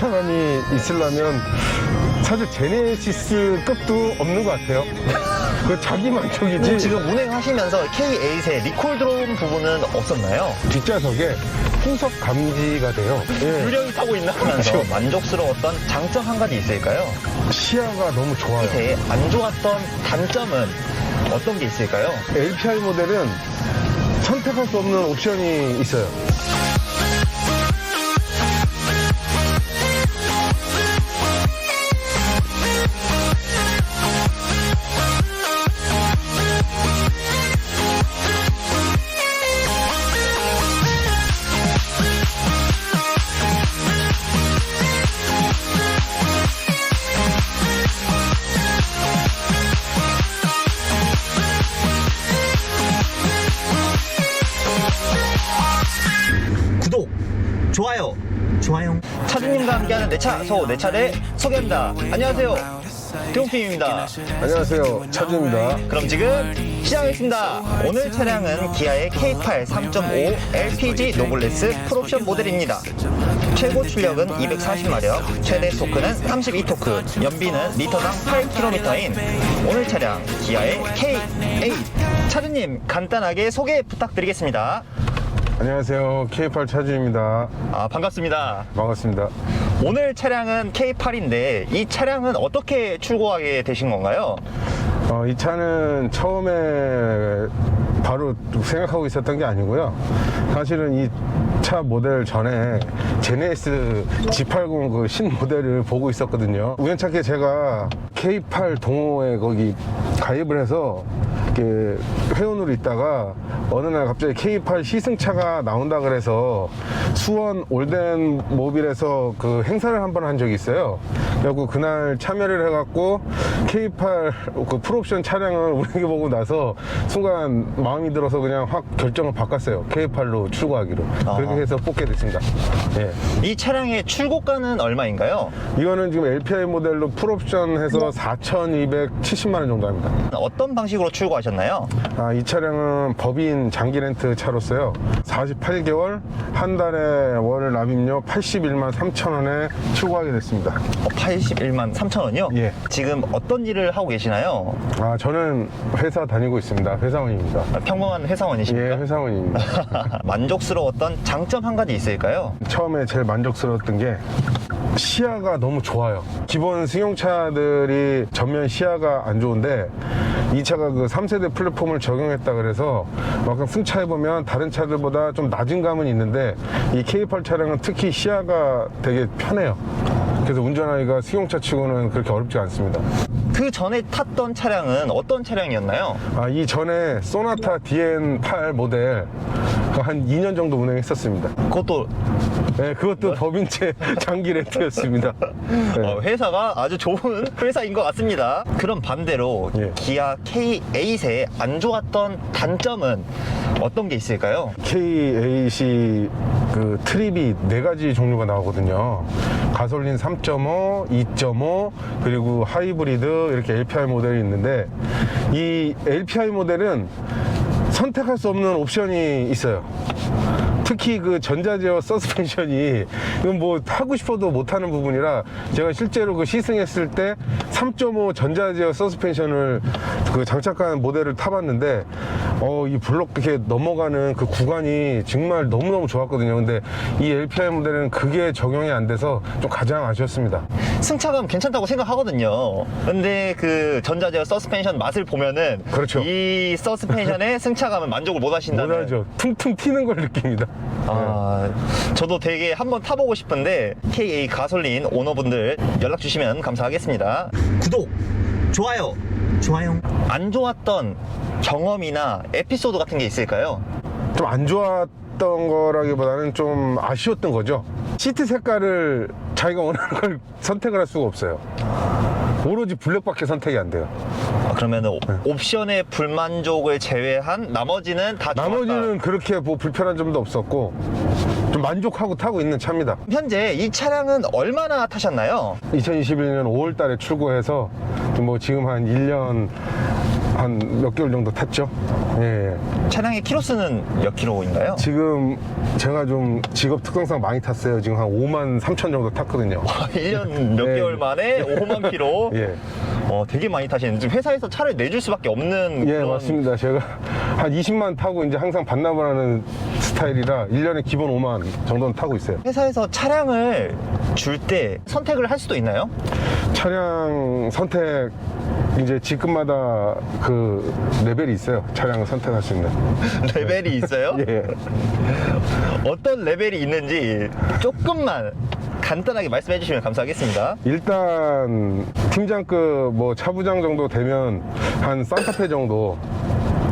승차감이 있으려면 사실 제네시스급도 없는 것 같아요. 그 자기 만족이지. 지금 운행하시면서 K8의 리콜 들어온 부분은 없었나요? 뒷좌석에 후석 감지가 돼요. 예. 유령이 타고 있나면서 만족스러웠던 장점 한 가지 있을까요? 시야가 너무 좋아요. K8의 안 좋았던 단점은 어떤 게 있을까요? LPI 모델은 선택할 수 없는 옵션이 있어요. 구독, 좋아요. 차주님과 함께하는 내 차, 내 차를 소개합니다. 안녕하세요, 태용팀입니다. 안녕하세요, 차주입니다. 그럼 지금 시작하겠습니다. 오늘 차량은 기아의 K8 3.5 LPG 노블레스 풀옵션 모델입니다. 최고 출력은 240마력, 최대 토크는 32토크, 연비는 리터당 8km인 오늘 차량 기아의 K8. 차주님, 간단하게 소개 부탁드리겠습니다. 안녕하세요, K8 차주입니다. 반갑습니다. 반갑습니다. 오늘 차량은 K8인데 이 차량은 어떻게 출고하게 되신 건가요? 이 차는 처음에 바로 생각하고 있었던 게 아니고요. 사실은 이 차 모델 전에 제네시스 G80 그 신모델을 보고 있었거든요. 우연찮게 제가 K8 동호회 거기 가입을 해서 이렇게 회원으로 있다가 어느 날 갑자기 K8 시승차가 나온다 그래서 수원 올덴 모빌에서 그 행사를 한번 한 적이 있어요. 그래갖고 그날 참여를 해갖고 K8 그 풀옵션 차량을 운행해보고 나서 순간 마음이 들어서 그냥 확 결정을 바꿨어요. K8로 출고하기로. 그렇게 해서 뽑게 됐습니다. 예. 이 차량의 출고가는 얼마인가요? 이거는 지금 LPI 모델로 풀옵션 해서 4,270만 원 정도 합니다. 어떤 방식으로 출고하셨나요? 이 차량은 법인 장기 렌트 차로서요. 48개월 한 달에 월 납입료 81만 3천 원에 출고하게 됐습니다. 81만 3천 원이요? 예. 지금 어떤 일을 하고 계시나요? 저는 회사 다니고 있습니다. 회사원입니다. 평범한 회사원이십니까? 예, 회사원입니다. 만족스러웠던 장점 한 가지 있을까요? 처음에 제일 만족스러웠던 게 시야가 너무 좋아요. 기본 승용차들이 전면 시야가 안 좋은데 이 차가 그 3세대 플랫폼을 적용했다 그래서 막상 승차해보면 다른 차들보다 좀 낮은 감은 있는데 이 K8 차량은 특히 시야가 되게 편해요. 그래서 운전하기가 승용차 치고는 그렇게 어렵지 않습니다. 그 전에 탔던 차량은 어떤 차량이었나요? 이 전에 소나타 DN8 모델 한 2년 정도 운행했었습니다. 그것도 네, 그것도 법인채 장기 렌트였습니다. 네. 회사가 아주 좋은 회사인 것 같습니다. 그럼 반대로 예. 기아 K8의 안 좋았던 단점은 어떤 게 있을까요? K8이 그 트립이 4가지 종류가 나오거든요. 가솔린 3.5, 2.5, 그리고 하이브리드 이렇게 LPI 모델이 있는데 이 LPI 모델은 선택할 수 없는 옵션이 있어요. 특히 그 전자제어 서스펜션이 이건 뭐 하고 싶어도 못하는 부분이라 제가 실제로 그 시승했을 때 3.5 전자제어 서스펜션을 그 장착한 모델을 타봤는데 이 블록 이렇게 넘어가는 그 구간이 정말 너무너무 좋았거든요. 근데 이 LPI 모델은 그게 적용이 안 돼서 좀 가장 아쉬웠습니다. 승차감 괜찮다고 생각하거든요. 근데 그 전자제어 서스펜션 맛을 보면은 그렇죠. 이 서스펜션의 승차감은 만족을 못 하신다는. 못하죠. 퉁퉁 튀는 걸 느낍니다. 저도 되게 한번 타보고 싶은데 K8 가솔린 오너분들 연락 주시면 감사하겠습니다. 구독, 좋아요. 안 좋았던 경험이나 에피소드 같은 게 있을까요? 좀 안 좋았던 거라기보다는 좀 아쉬웠던 거죠. 시트 색깔을 자기가 원하는 걸 선택을 할 수가 없어요. 오로지 블랙밖에 선택이 안 돼요. 그러면 옵션의 불만족을 제외한 나머지는 다 좋았다. 나머지는 그렇게 뭐 불편한 점도 없었고 좀 만족하고 타고 있는 차입니다. 현재 이 차량은 얼마나 타셨나요? 2021년 5월 달에 출고해서 뭐 지금 한 1년 한 몇 개월 정도 탔죠. 예. 차량의 키로수는 몇 킬로인가요? 지금 제가 좀 직업 특성상 많이 탔어요. 지금 한 5만 3천 정도 탔거든요. 1년 몇 네. 개월 만에 5만 킬로. 예. 되게 많이 타시는데 지금 회사에서 차를 내줄 수밖에 없는 예, 그런... 맞습니다. 제가 한 20만 타고 이제 항상 반납을 하는 스타일이라 1년에 기본 5만 정도는 타고 있어요. 회사에서 차량을 줄 때 선택을 할 수도 있나요? 차량 선택 이제 직급마다 그 레벨이 있어요. 차량을 선택할 수 있는. 레벨이 있어요? 예. 어떤 레벨이 있는지 조금만 간단하게 말씀해 주시면 감사하겠습니다. 일단 팀장급 뭐 차부장 정도 되면 한 산타페 정도.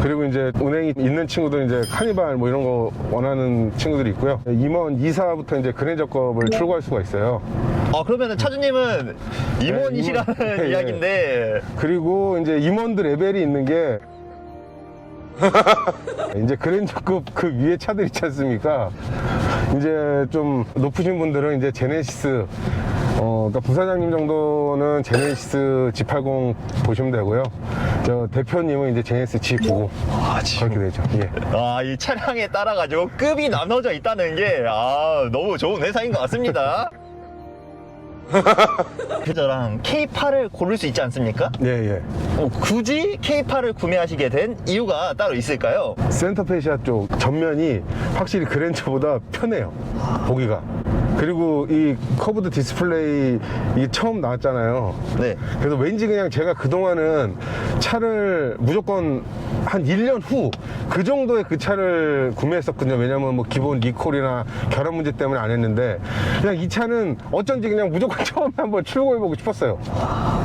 그리고 이제 운행이 있는 친구들은 이제 카니발 뭐 이런 거 원하는 친구들이 있고요. 임원 2사부터 이제 그랜저급을 출고할 수가 있어요. 그러면은 차주님은 임원이시라는 임원. 예, 이야기인데 그리고 이제 임원들 레벨이 있는 게 이제 그랜저급 그 위에 차들 있지 않습니까? 이제 좀 높으신 분들은 이제 제네시스, 그러니까 부사장님 정도는 제네시스 G80 보시면 되고요. 저 대표님은 이제 제네시스 G90 그렇게 되죠. 예. 이 차량에 따라 가지고 급이 나눠져 있다는 게 너무 좋은 회사인 것 같습니다. 그저랑 K8을 고를 수 있지 않습니까? 예, 예. 굳이 K8을 구매하시게 된 이유가 따로 있을까요? 센터페시아 쪽 전면이 확실히 그랜저보다 편해요. 보기가. 그리고 이 커브드 디스플레이 이게 처음 나왔잖아요. 네. 그래서 왠지 그냥 제가 그동안은 차를 무조건 한 1년 후 그 정도의 그 차를 구매했었거든요. 왜냐면 뭐 기본 리콜이나 결함 문제 때문에 안 했는데 그냥 이 차는 어쩐지 그냥 무조건 처음에 한번 출고해보고 싶었어요.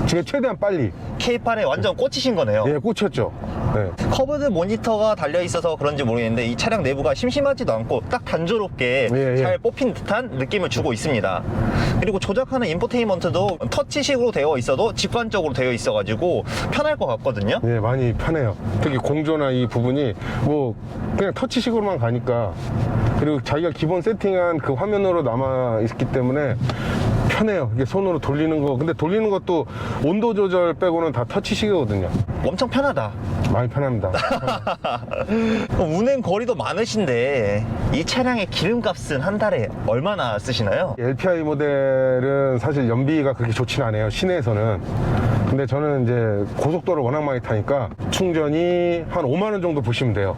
지금 최대한 빨리. K8에 완전 꽂히신 거네요. 예, 꽂혔죠. 네. 커브드 모니터가 달려있어서 그런지 모르겠는데 이 차량 내부가 심심하지도 않고 딱 단조롭게 예, 예. 잘 뽑힌 듯한 느낌을 주고 있습니다. 그리고 조작하는 인포테인먼트도 터치식으로 되어 있어도 직관적으로 되어 있어가지고 편할 것 같거든요. 예, 많이 편해요. 특히 공조나 이 부분이 뭐 그냥 터치식으로만 가니까 그리고 자기가 기본 세팅한 그 화면으로 남아 있기 때문에 편해요. 이게 손으로 돌리는 거. 근데 돌리는 것도 온도 조절 빼고는 다 터치식이거든요. 엄청 편하다. 많이 편합니다. 운행 거리도 많으신데 이 차량의 기름값은 한 달에 얼마나 쓰시나요? LPI 모델은 사실 연비가 그렇게 좋지는 않아요. 시내에서는. 근데 저는 이제 고속도로를 워낙 많이 타니까 충전이 한 5만 원 정도 보시면 돼요.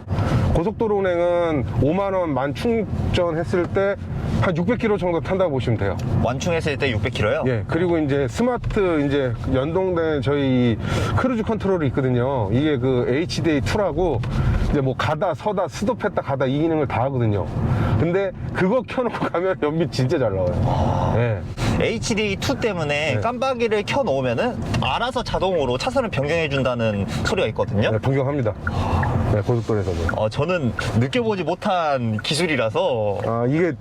고속도로 운행은 5만 원 만 충전했을 때 한 600km 정도 탄다고 보시면 돼요. 완충했을 때 600km요? 예, 그리고 이제 스마트 이제 연동된 저희 크루즈 컨트롤이 있거든요. 이게 그 HDA2라고 이제 뭐 가다 서다 스톱했다 가다 이 기능을 다 하거든요. 근데 그거 켜놓고 가면 연비 진짜 잘 나와요. 예. HDA2 때문에 네. 깜빡이를 켜놓으면은 알아서 자동으로 차선을 변경해준다는 소리가 있거든요. 네, 변경합니다. 네, 고속도로에서도. 저는 느껴보지 못한 기술이라서 이게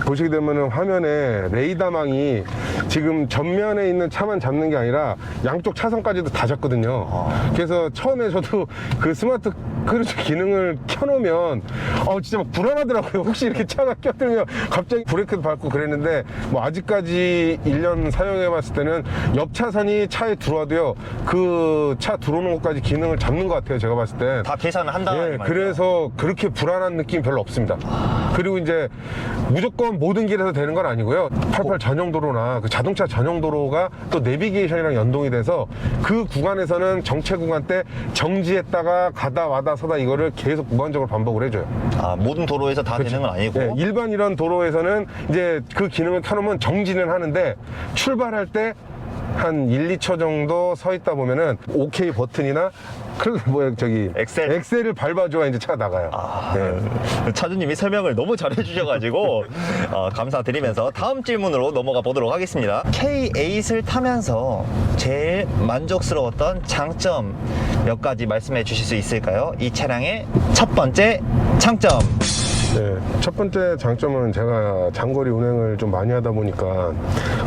보시게 되면은 화면에 레이더망이 지금 전면에 있는 차만 잡는 게 아니라 양쪽 차선까지도 다 잡거든요. 그래서 처음에 저도 그 스마트 크루즈 기능을 켜놓으면 진짜 막 불안하더라고요. 혹시 이렇게 차가 껴들면 갑자기 브레이크도 밟고 그랬는데 뭐 아직까지 1년 사용해 봤을 때는 옆 차선이 차에 들어와도요 그 차 들어오는 것까지 기능을 잡는 것 같아요. 제가 봤을 때 다 계산을 한다. 예, 그래서 그렇게 불안한 느낌 별로 없습니다. 그리고 이제 무조건 모든 길에서 되는 건 아니고요. 88 전용 도로나 그 자동차 전용 도로가 또 내비게이션이랑 연동이 돼서 그 구간에서는 정체 구간 때 정지했다가 가다 와다 서다 이거를 계속 무한적으로 반복을 해줘요. 모든 도로에서 다 되는 건 아니고. 예, 일반 이런 도로에서는 이제 그 기능을 켜놓으면 정지는 하는데 출발할 때 한 1, 2초 정도 서 있다 보면은 OK 버튼이나 엑셀을 밟아줘야 이제 차가 나가요. 네. 차주님이 설명을 너무 잘해주셔가지고 감사드리면서 다음 질문으로 넘어가 보도록 하겠습니다. K8을 타면서 제일 만족스러웠던 장점 몇 가지 말씀해 주실 수 있을까요? 이 차량의 첫 번째 장점. 네, 첫 번째 장점은 제가 장거리 운행을 좀 많이 하다 보니까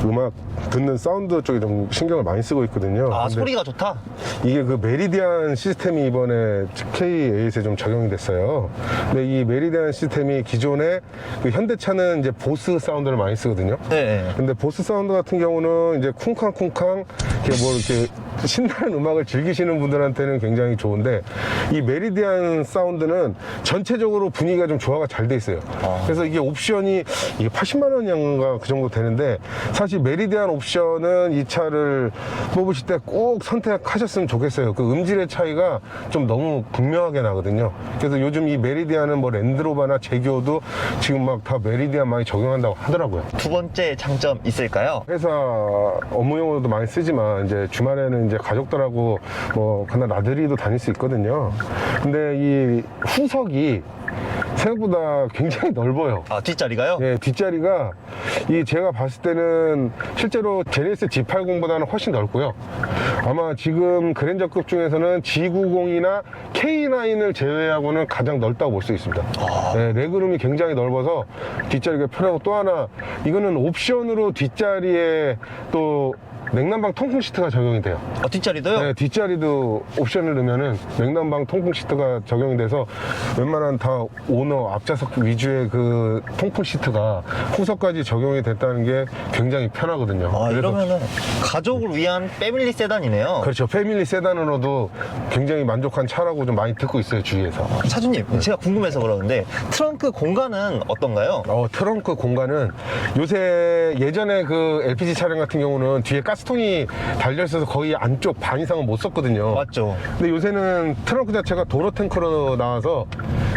음악 듣는 사운드 쪽에 좀 신경을 많이 쓰고 있거든요. 근데 소리가 좋다. 이게 그 메리디안 시스템이 이번에 K8에 좀 적용이 됐어요. 근데 이 메리디안 시스템이 기존에 그 현대차는 이제 보스 사운드를 많이 쓰거든요. 네. 근데 보스 사운드 같은 경우는 이제 쿵쾅쿵쾅 이렇게 뭐 이렇게 신나는 음악을 즐기시는 분들한테는 굉장히 좋은데, 이 메리디안 사운드는 전체적으로 분위기가 좀 조화가 잘 돼 있어요. 그래서 이게 옵션이 이게 80만 원인가 그 정도 되는데, 사실 메리디안 옵션은 이 차를 뽑으실 때 꼭 선택하셨으면 좋겠어요. 그 음질의 차이가 좀 너무 극명하게 나거든요. 그래서 요즘 이 메리디안은 뭐 랜드로버나 제규어도 지금 막 다 메리디안 많이 적용한다고 하더라고요. 두 번째 장점 있을까요? 회사 업무용으로도 많이 쓰지만 이제 주말에는 이제 가족들하고 뭐 그날 나들이도 다닐 수 있거든요. 근데 이 후석이 생각보다 굉장히 넓어요. 아, 뒷자리가요? 예, 뒷자리가 이 제가 봤을 때는 실제로 제네시스 G80보다는 훨씬 넓고요. 아마 지금 그랜저급 중에서는 G90이나 K9을 제외하고는 가장 넓다고 볼 수 있습니다. 예, 레그룸이 굉장히 넓어서 뒷자리가 편하고, 또 하나 이거는 옵션으로 뒷자리에 또 냉난방 통풍 시트가 적용이 돼요. 뒷자리도요? 네, 뒷자리도 옵션을 넣으면은 냉난방 통풍 시트가 적용이 돼서 웬만한 다 오너 앞좌석 위주의 그 통풍 시트가 후석까지 적용이 됐다는 게 굉장히 편하거든요. 아, 그래서 이러면은 가족을 위한 패밀리 세단이네요. 그렇죠. 패밀리 세단으로도 굉장히 만족한 차라고 좀 많이 듣고 있어요, 주위에서. 차주님, 제가 궁금해서 그러는데 트렁크 공간은 어떤가요? 트렁크 공간은 요새 예전에 그 LPG 차량 같은 경우는 뒤에 가스통이 달려있어서 거의 안쪽 반 이상은 못 썼거든요. 맞죠? 근데 요새는 트렁크 자체가 도로 탱크로 나와서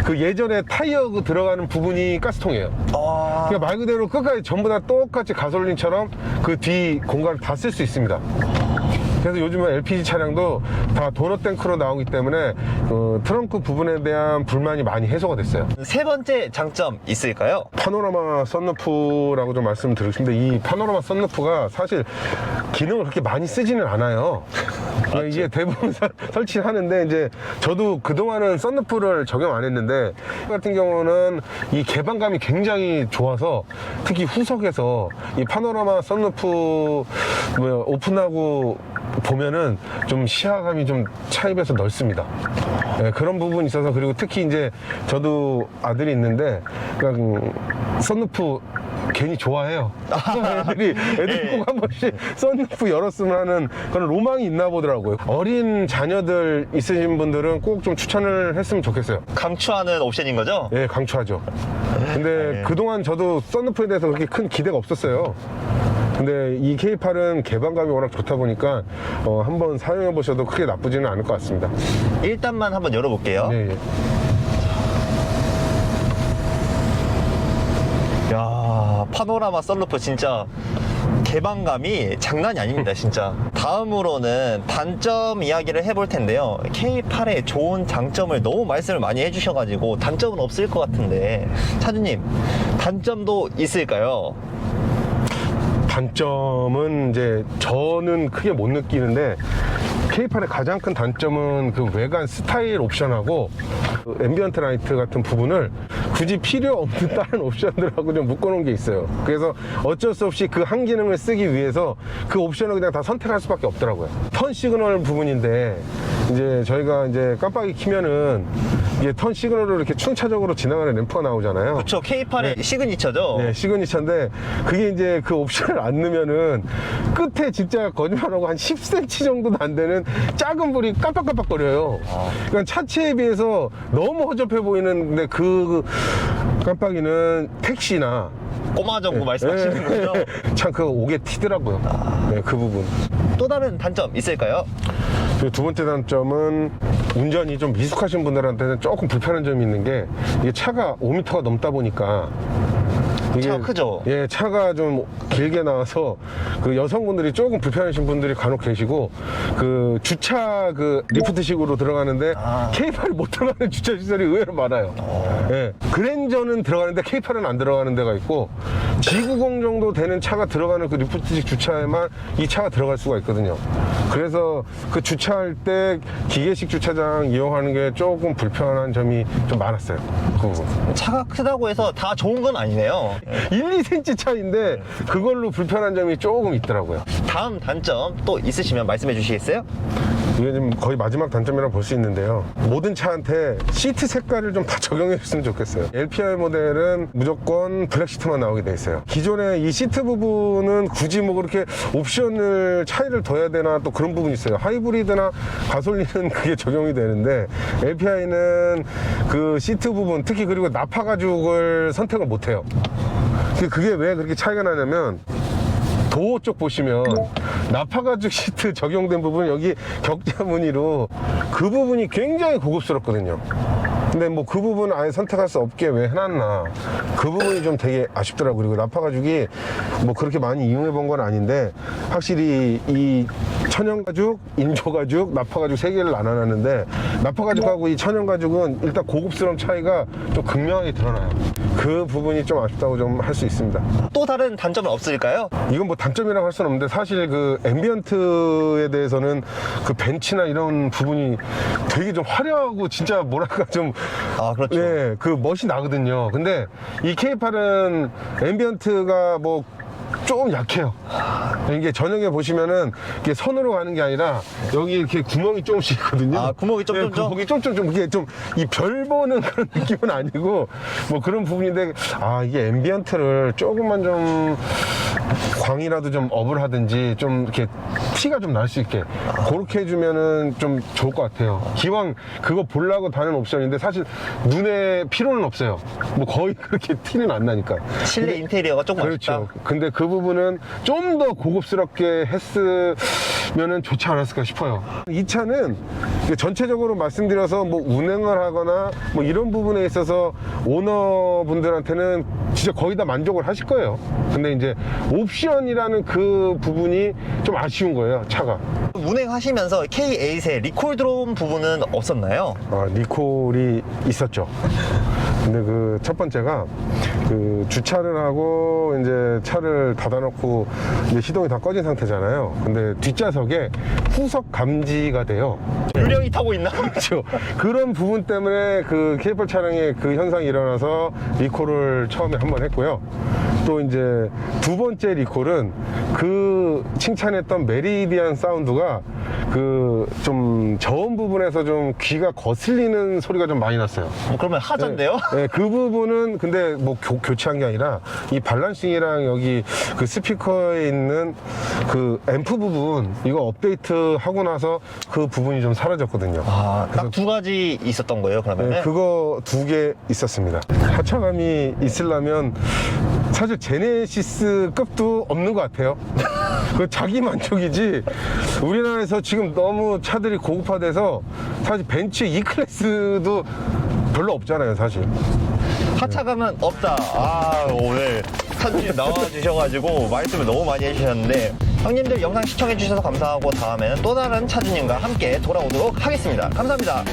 그 예전에 타이어 그 들어가는 부분이 가스통이에요. 아, 그러니까 말 그대로 끝까지 전부 다 똑같이 가솔린처럼 그 뒤 공간을 다 쓸 수 있습니다. 그래서 요즘은 LPG 차량도 다 도로 탱크로 나오기 때문에 트렁크 부분에 대한 불만이 많이 해소가 됐어요. 세 번째 장점 있을까요? 파노라마 썬루프라고 좀 말씀드리고 싶은데, 이 파노라마 썬루프가 사실 기능을 그렇게 많이 쓰지는 않아요. 이게 대부분 설치를 하는데, 이제 저도 그동안은 썬루프를 적용 안 했는데, 같은 경우는 이 개방감이 굉장히 좋아서 특히 후석에서 이 파노라마 썬루프 오픈하고 보면은 좀 시야감이 좀 차입에서 넓습니다. 네, 그런 부분이 있어서. 그리고 특히 이제 저도 아들이 있는데, 그러니까 썬루프 괜히 좋아해요. 애들이 꼭 한 번씩 썬루프 열었으면 하는 그런 로망이 있나 보더라고요. 어린 자녀들 있으신 분들은 꼭 좀 추천을 했으면 좋겠어요. 강추하는 옵션인 거죠? 예, 강추하죠. 근데 그동안 저도 썬루프에 대해서 그렇게 큰 기대가 없었어요. 근데 이 K8은 개방감이 워낙 좋다 보니까 한번 사용해 보셔도 크게 나쁘지는 않을 것 같습니다. 일단만 한번 열어볼게요. 예, 예. 야, 파노라마 썬루프 진짜 개방감이 장난이 아닙니다, 진짜. 다음으로는 단점 이야기를 해볼 텐데요. K8의 좋은 장점을 너무 말씀을 많이 해주셔가지고 단점은 없을 것 같은데, 차주님, 단점도 있을까요? 단점은 이제 저는 크게 못 느끼는데, K8의 가장 큰 단점은 그 외관 스타일 옵션하고 그 앰비언트 라이트 같은 부분을 굳이 필요 없는 다른 옵션들하고 좀 묶어놓은 게 있어요. 그래서 어쩔 수 없이 그 한 기능을 쓰기 위해서 그 옵션을 그냥 다 선택할 수밖에 없더라고요. 턴 시그널 부분인데, 이제 저희가 이제 깜빡이 키면은 이게 턴 시그널로 이렇게 충차적으로 지나가는 램프가 나오잖아요. 그렇죠. K8의 시그니처죠. 네, 시그니처인데, 그게 이제 그 옵션을 안 넣으면은 끝에 진짜 거짓말하고 한 10cm 정도도 안 되는 작은 불이 깜빡깜빡거려요. 그러니까 차체에 비해서 너무 허접해 보이는데, 그 깜빡이는 택시나 꼬마 정보 말씀하시는 거죠? 참 그거 오게 튀더라고요. 네, 그 부분. 또 다른 단점 있을까요? 그리고 두 번째 단점은 운전이 좀 미숙하신 분들한테는 조금 불편한 점이 있는 게, 이게 차가 5m가 넘다 보니까 차가 크죠? 예, 차가 좀 길게 나와서 그 여성분들이 조금 불편하신 분들이 간혹 계시고, 그 주차 그 리프트식으로 들어가는데 K8이 못 들어가는 주차 시설이 의외로 많아요. 예, 그랜저는 들어가는데 K8은 안 들어가는 데가 있고, G90 정도 되는 차가 들어가는 그 리프트식 주차에만 이 차가 들어갈 수가 있거든요. 그래서 그 주차할 때 기계식 주차장 이용하는 게 조금 불편한 점이 좀 많았어요. 그 부분. 차가 크다고 해서 다 좋은 건 아니네요. 1, 2cm 차이인데 그걸로 불편한 점이 조금 있더라고요. 다음 단점 또 있으시면 말씀해 주시겠어요? 이게 지금 거의 마지막 단점이라고 볼 수 있는데요. 모든 차한테 시트 색깔을 좀 다 적용해 줬으면 좋겠어요. LPI 모델은 무조건 블랙 시트만 나오게 돼 있어요. 기존에 이 시트 부분은 굳이 뭐 그렇게 옵션을 차이를 둬야 되나 또 그런 부분이 있어요. 하이브리드나 가솔린은 그게 적용이 되는데 LPI는 그 시트 부분, 특히 그리고 나파 가죽을 선택을 못 해요. 그게 왜 그렇게 차이가 나냐면 도어 쪽 보시면 나파 가죽 시트 적용된 부분 여기 격자 무늬로 그 부분이 굉장히 고급스럽거든요. 근데 뭐 그 부분 아예 선택할 수 없게 왜 해놨나, 그 부분이 좀 되게 아쉽더라고요. 그리고 나파 가죽이 뭐 그렇게 많이 이용해 본 건 아닌데 확실히 이 천연 가죽, 인조 가죽, 나파 가죽 세 개를 나눠놨는데 나파 가죽하고 이 천연 가죽은 일단 고급스러운 차이가 좀 극명하게 드러나요. 그 부분이 좀 아쉽다고 좀 할 수 있습니다. 또 다른 단점은 없을까요? 이건 뭐 단점이라고 할 수는 없는데 사실 그 앰비언트에 대해서는 그 벤치나 이런 부분이 되게 좀 화려하고 진짜 뭐랄까 좀 아, 그렇죠. 네, 그 멋이 나거든요. 근데 이 K8은 앰비언트가 뭐 좀 약해요. 이게 전역에 보시면은 이게 선으로 가는 게 아니라 여기 이렇게 구멍이 조금씩 있거든요. 아, 구멍이 좀, 네, 구멍이 좀 이게 좀 이 별 보는 그런 느낌은 아니고 뭐 그런 부분인데, 아, 이게 앰비언트를 조금만 좀 광이라도 좀 업을 하든지 좀 이렇게 티가 좀 날 수 있게 그렇게 해주면은 좀 좋을 것 같아요. 기왕 그거 보려고 다는 옵션인데 사실 눈에 피로는 없어요. 뭐 거의 그렇게 티는 안 나니까. 실내 인테리어가 조금 그렇죠. 아쉽다. 근데 그 부분은 좀 더 고급스럽게 했으면은 좋지 않았을까 싶어요. 이 차는 전체적으로 말씀드려서 뭐 운행을 하거나 뭐 이런 부분에 있어서 오너분들한테는 진짜 거의 다 만족을 하실 거예요. 근데 이제 옵션이라는 그 부분이 좀 아쉬운 거예요, 차가. 운행하시면서 K8의 리콜 들어온 부분은 없었나요? 아, 리콜이 있었죠. 근데 그 첫 번째가 그 주차를 하고 이제 차를 닫아놓고 이제 시동이 다 꺼진 상태잖아요. 근데 뒷좌석에 후석 감지가 돼요. 유령이 타고 있나? 그렇죠. 그런 부분 때문에 그 K8 차량에 그 현상이 일어나서 리콜을 처음에 한 번 했고요. 또 이제 두 번째 리콜은 그 칭찬했던 메리디안 사운드가 그 좀 저음 부분에서 좀 귀가 거슬리는 소리가 좀 많이 났어요. 그러면 하전데요? 네, 그 부분은 근데 뭐 교체한 게 아니라 이 발란싱이랑 여기 그 스피커에 있는 그 앰프 부분 이거 업데이트 하고 나서 그 부분이 좀 사라졌거든요. 아, 딱 두 가지 있었던 거예요, 그러면? 네, 그거 두 개 있었습니다. 하차감이 있으려면 사실 제네시스 급도 없는 것 같아요. 그 자기 만족이지 우리나라에서 지금 너무 차들이 고급화돼서 사실 벤츠 E클래스도 별로 없잖아요, 사실. 하차감은 없다. 아, 오늘 차주님 나와주셔가지고 말씀을 너무 많이 해주셨는데, 형님들 영상 시청해주셔서 감사하고 다음에는 또 다른 차주님과 함께 돌아오도록 하겠습니다. 감사합니다.